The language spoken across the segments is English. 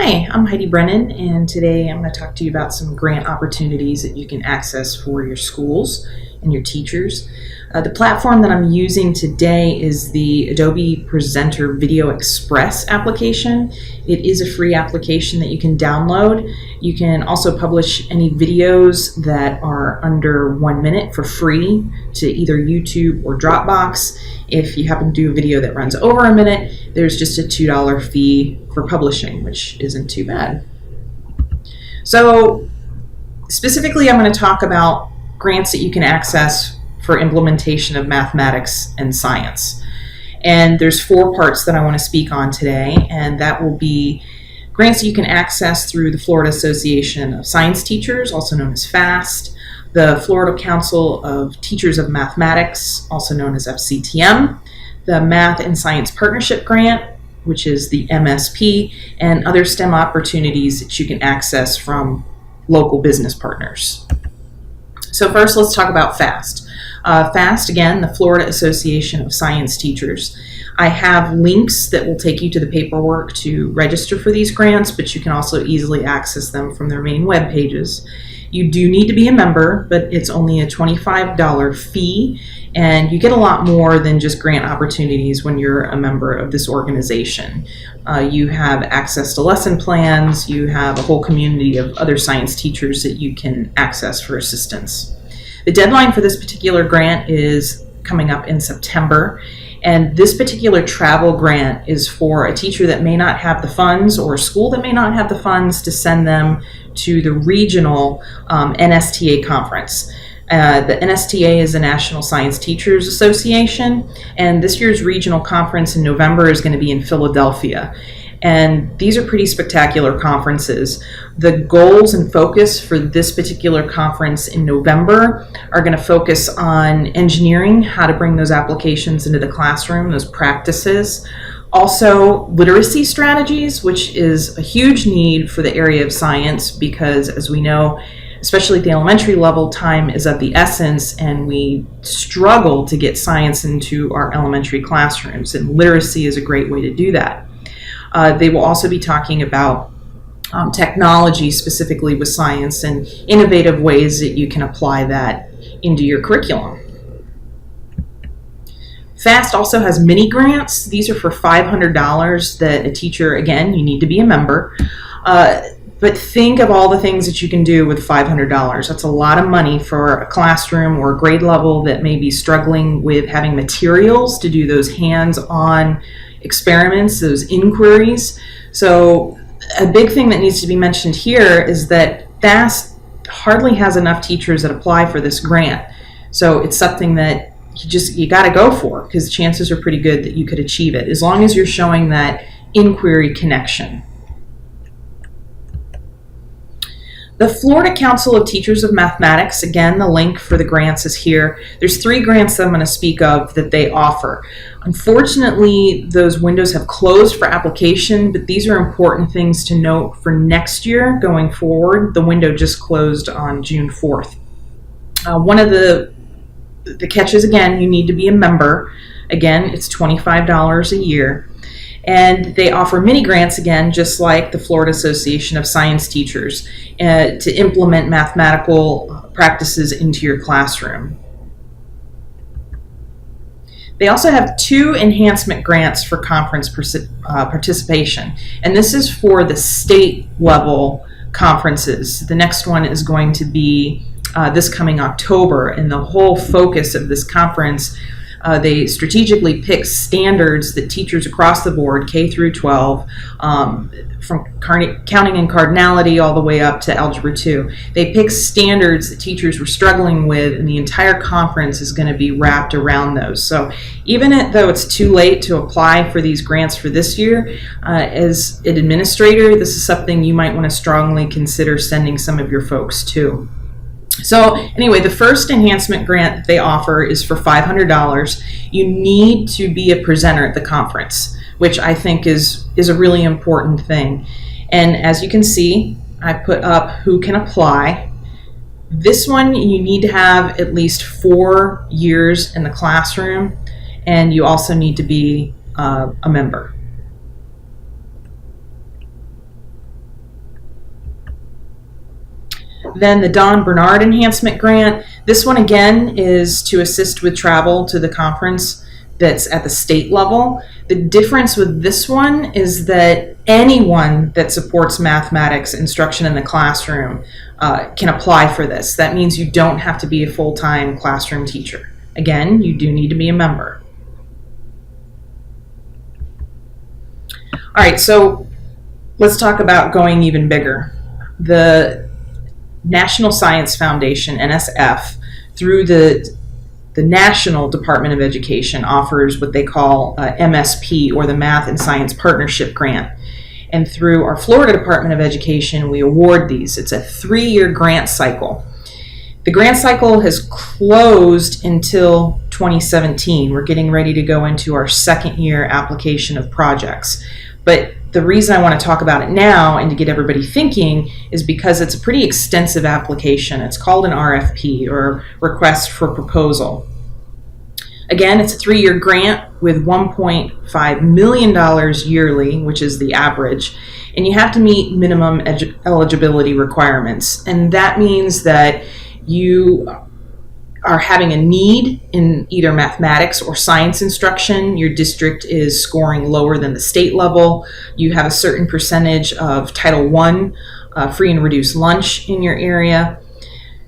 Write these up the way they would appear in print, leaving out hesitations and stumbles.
Hi, I'm Heidi Brennan, and today I'm going to talk to you about some grant opportunities that you can access for your schools and your teachers. The platform that I'm using today is the Adobe Presenter Video Express application. It is a free application that you can download. You can also publish any videos that are under 1 minute for free to either YouTube or Dropbox. If you happen to do a video that runs over a minute, there's just a $2 fee for publishing, which isn't too bad. So specifically, I'm going to talk about grants that you can access for implementation of mathematics and science. And there's 4 parts that I want to speak on today, and that will be grants that you can access through the Florida Association of Science Teachers, also known as FAST, the Florida Council of Teachers of Mathematics, also known as FCTM, the Math and Science Partnership Grant, which is the MSP, and other STEM opportunities that you can access from local business partners. So first, let's talk about FAST. FAST, again, the Florida Association of Science Teachers. I have links that will take you to the paperwork to register for these grants, but you can also easily access them from their main web pages. You do need to be a member, but it's only a $25 fee, and you get a lot more than just grant opportunities when you're a member of this organization. You have access to lesson plans, you have a whole community of other science teachers that you can access for assistance. The deadline for this particular grant is coming up in September, and this particular travel grant is for a teacher that may not have the funds or a school that may not have the funds to send them to the regional NSTA conference. The NSTA is the National Science Teachers Association, and this year's regional conference in November is going to be in Philadelphia. And these are pretty spectacular conferences. The goals and focus for this particular conference in November are going to focus on engineering, how to bring those applications into the classroom, those practices. Also, literacy strategies, which is a huge need for the area of science because, as we know, especially at the elementary level, time is of the essence, and we struggle to get science into our elementary classrooms, and literacy is a great way to do that. They will also be talking about technology, specifically with science, and innovative ways that you can apply that into your curriculum. FAST also has mini grants. These are for $500 that a teacher, again, you need to be a member. But think of all the things that you can do with $500. That's a lot of money for a classroom or a grade level that may be struggling with having materials to do those hands-on experiments, those inquiries. So a big thing that needs to be mentioned here is that FAST hardly has enough teachers that apply for this grant. So it's something that you got to go for, because the chances are pretty good that you could achieve it as long as you're showing that inquiry connection. The Florida Council of Teachers of Mathematics, again, the link for the grants is here. There's 3 grants that I'm going to speak of that they offer. Unfortunately, those windows have closed for application, but these are important things to note for next year going forward. The window just closed on June 4th. One of the catches, again, you need to be a member. Again, it's $25 a year. And they offer mini grants, again, just like the Florida Association of Science Teachers, to implement mathematical practices into your classroom. They also have 2 enhancement grants for conference participation, and this is for the state level conferences. The next one is going to be this coming October, and the whole focus of this conference, they strategically pick standards that teachers across the board, K through 12, from counting and cardinality all the way up to Algebra 2. They pick standards that teachers were struggling with, and the entire conference is going to be wrapped around those. So even though it's too late to apply for these grants for this year, as an administrator, this is something you might want to strongly consider sending some of your folks to. So anyway, the first enhancement grant that they offer is for $500. You need to be a presenter at the conference, which I think is a really important thing. And as you can see, I put up who can apply. This one, you need to have at least 4 years in the classroom, and you also need to be a member. Then the Don Bernard Enhancement Grant. This one again is to assist with travel to the conference that's at the state level. The difference with this one is that anyone that supports mathematics instruction in the classroom can apply for this. That means you don't have to be a full-time classroom teacher. Again, you do need to be a member. All right, so let's talk about going even bigger. The National Science Foundation, NSF, through the National Department of Education, offers what they call MSP, or the Math and Science Partnership Grant. And through our Florida Department of Education, we award these. It's a 3-year grant cycle. The grant cycle has closed until 2017. We're getting ready to go into our second year application of projects. But the reason I want to talk about it now and to get everybody thinking is because it's a pretty extensive application. It's called an RFP, or Request for Proposal. Again, it's a 3-year grant with $1.5 million yearly, which is the average, and you have to meet minimum eligibility requirements. And that means that you are having a need in either mathematics or science instruction. Your district is scoring lower than the state level. You have a certain percentage of Title I free and reduced lunch in your area.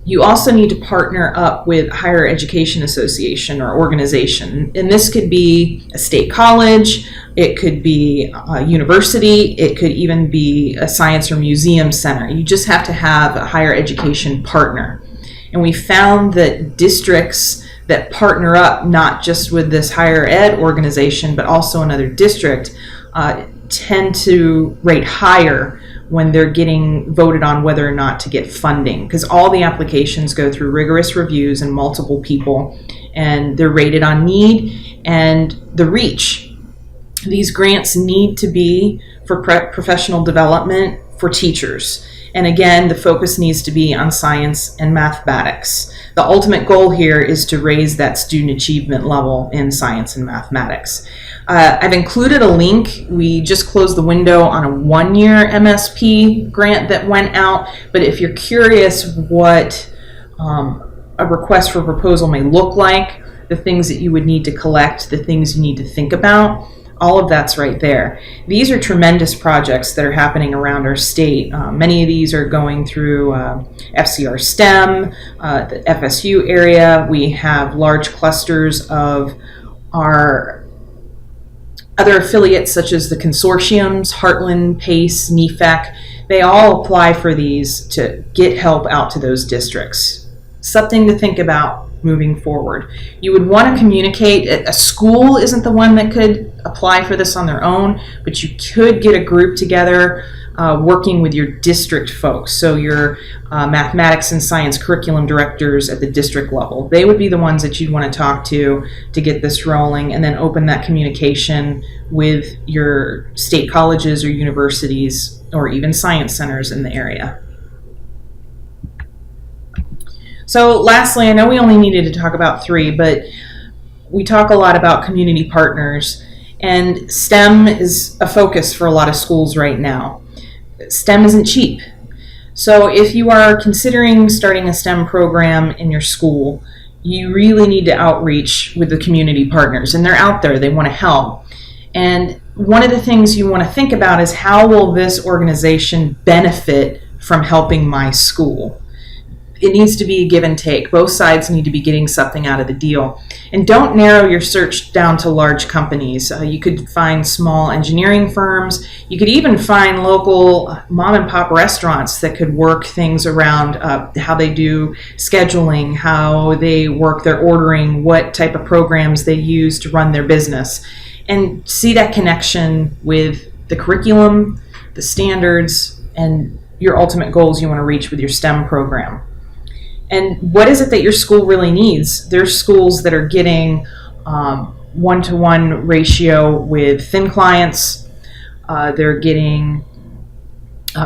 You also need to partner up with a higher education association or organization. And this could be a state college, it could be a university, it could even be a science or museum center. You just have to have a higher education partner. And we found that districts that partner up not just with this higher ed organization, but also another district, tend to rate higher when they're getting voted on whether or not to get funding, because all the applications go through rigorous reviews and multiple people, and they're rated on need and the reach. These grants need to be for professional development for teachers. And again, the focus needs to be on science and mathematics. The ultimate goal here is to raise that student achievement level in science and mathematics. I've included a link. We just closed the window on a 1-year MSP grant that went out, but if you're curious what a request for proposal may look like, the things that you would need to collect, the things you need to think about, all of that's right there. These are tremendous projects that are happening around our state. Many of these are going through FCR STEM, the FSU area. We have large clusters of our other affiliates such as the consortiums, Heartland, PACE, NEFAC. They all apply for these to get help out to those districts. Something to think about moving forward. You would want to communicate. A school isn't the one that could apply for this on their own, but you could get a group together working with your district folks. So your mathematics and science curriculum directors at the district level. They would be the ones that you'd want to talk to get this rolling, and then open that communication with your state colleges or universities or even science centers in the area. So lastly, I know we only needed to talk about 3, but we talk a lot about community partners, and STEM is a focus for a lot of schools right now. STEM isn't cheap. So if you are considering starting a STEM program in your school, you really need to outreach with the community partners, and they're out there, they want to help. And one of the things you want to think about is, how will this organization benefit from helping my school? It needs to be a give and take. Both sides need to be getting something out of the deal. And don't narrow your search down to large companies. You could find small engineering firms. You could even find local mom and pop restaurants that could work things around how they do scheduling, how they work their ordering, what type of programs they use to run their business. And see that connection with the curriculum, the standards, and your ultimate goals you want to reach with your STEM program. And what is it that your school really needs? There's schools that are getting 1-to-1 ratio with thin clients. They're getting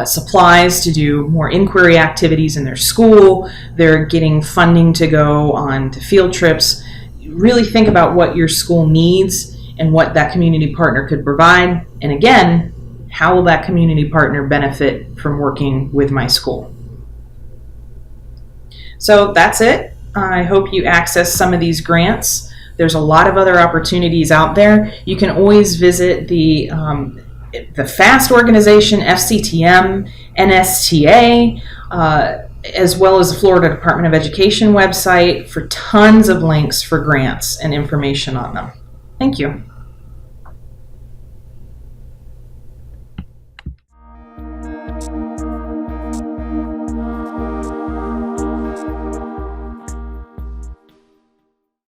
supplies to do more inquiry activities in their school. They're getting funding to go on to field trips. Really think about what your school needs and what that community partner could provide. And again, how will that community partner benefit from working with my school? So that's it. I hope you access some of these grants. There's a lot of other opportunities out there. You can always visit the FAST organization, FCTM, NSTA, as well as the Florida Department of Education website for tons of links for grants and information on them. Thank you.